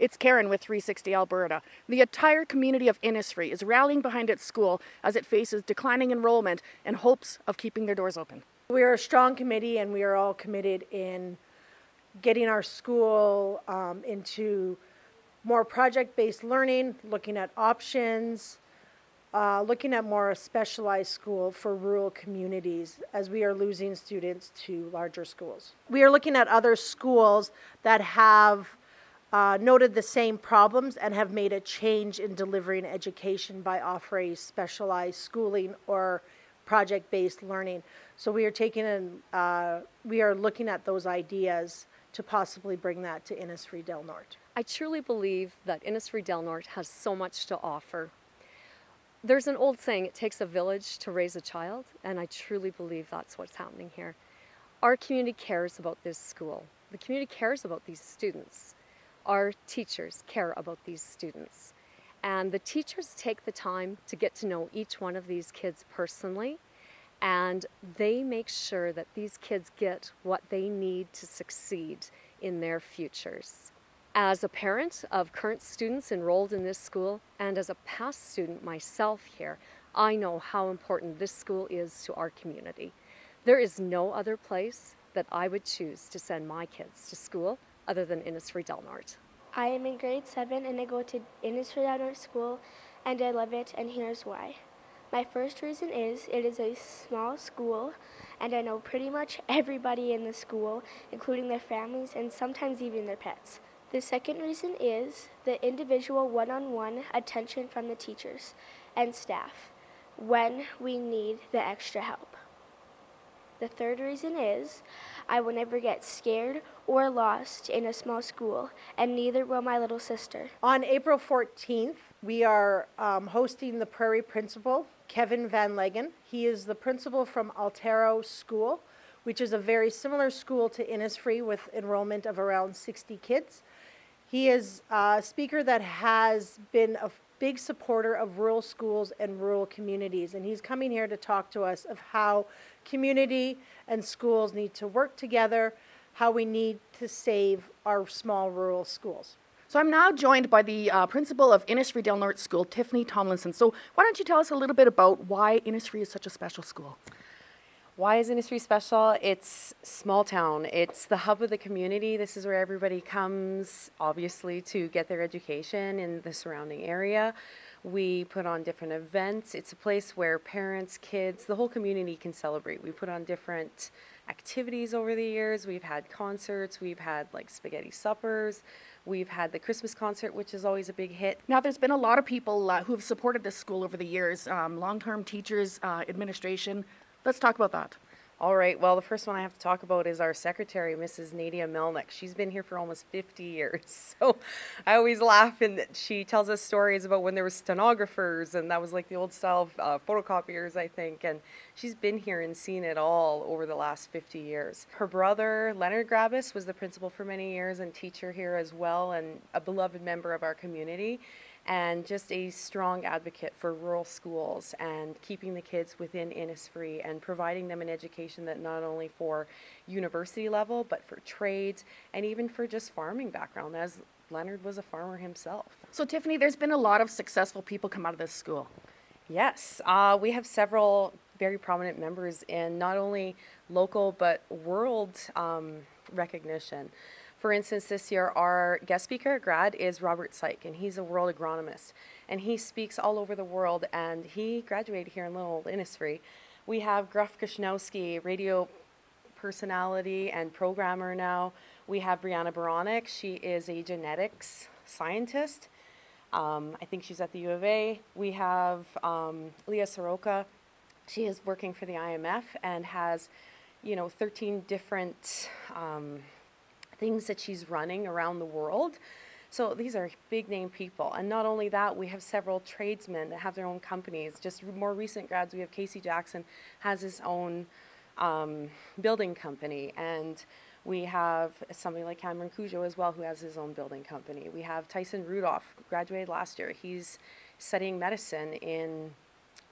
It's Karen with 360 Alberta. The entire community of Innisfree is rallying behind its school as it faces declining enrollment and hopes of keeping their doors open. We are a strong committee and we are all committed in getting our school into more project-based learning, looking at options, looking at more specialized school for rural communities as we are losing students to larger schools. We are looking at other schools that have noted the same problems and have made a change in delivering education by offering specialized schooling or project-based learning. So we are looking at those ideas to possibly bring that to Innisfree Delnorte. I truly believe that Innisfree Delnorte has so much to offer. There's an old saying, it takes a village to raise a child, and I truly believe that's what's happening here. Our community cares about this school. The community cares about these students. Our teachers care about these students. And the teachers take the time to get to know each one of these kids personally, and they make sure that these kids get what they need to succeed in their futures. As a parent of current students enrolled in this school, and as a past student myself here, I know how important this school is to our community. There is no other place that I would choose to send my kids to school other than Innisfree Delnorte. I am in grade 7 and I go to Innisfree Delnorte School and I love it, and here's why. My first reason is it is a small school and I know pretty much everybody in the school, including their families and sometimes even their pets. The second reason is the individual one-on-one attention from the teachers and staff when we need the extra help. The third reason is I will never get scared or lost in a small school, and neither will my little sister. On April 14th, we are hosting the Prairie Principal, Kevin Van Leggen. He is the principal from Delnorte School, which is a very similar school to Innisfree with enrollment of around 60 kids. He is a speaker that has been a big supporter of rural schools and rural communities, and he's coming here to talk to us of how community and schools need to work together, how we need to save our small rural schools. So I'm now joined by the principal of Innisfree Delnorte School, Tiffany Tomlinson. So why don't you tell us a little bit about why Innisfree is such a special school? Why is Innisfree special? It's small town. It's the hub of the community. This is where everybody comes, obviously, to get their education in the surrounding area. We put on different events. It's a place where parents, kids, the whole community can celebrate. We put on different activities over the years. We've had concerts. We've had like spaghetti suppers. We've had the Christmas concert, which is always a big hit. Now, there's been a lot of people who have supported this school over the years, long-term teachers, administration. Let's talk about that. All right, well, the first one I have to talk about is our secretary, Mrs. Nadia Melnick. She's been here for almost 50 years. So I always laugh, and she tells us stories about when there were stenographers, and that was like the old style of photocopiers, I think. And she's been here and seen it all over the last 50 years. Her brother, Leonard Grabus, was the principal for many years and teacher here as well, and a beloved member of our community, and just a strong advocate for rural schools and keeping the kids within Innisfree and providing them an education that not only for university level, but for trades and even for just farming background, as Leonard was a farmer himself. So Tiffany, there's been a lot of successful people come out of this school. Yes, we have several very prominent members in not only local but world recognition. For instance, this year our guest speaker at grad is Robert Syke, and he's a world agronomist, and he speaks all over the world, and he graduated here in little old Innisfree. We have Gruff Kashnowski, radio personality and programmer now. We have Brianna Baronic. She is a genetics scientist. I think she's at the U of A. We have Leah Soroka. She is working for the IMF and has, 13 different things that she's running around the world. So these are big name people. And not only that, we have several tradesmen that have their own companies. Just more recent grads, we have Casey Jackson has his own building company. And we have somebody like Cameron Cujo as well, who has his own building company. We have Tyson Rudolph, graduated last year. He's studying medicine in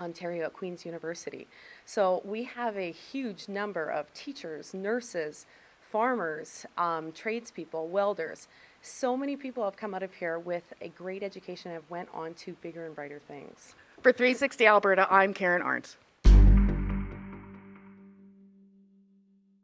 Ontario at Queen's University. So we have a huge number of teachers, nurses, farmers, tradespeople, welders, So many people have come out of here with a great education and have went on to bigger and brighter things. For 360 Alberta, I'm Karen Arndt.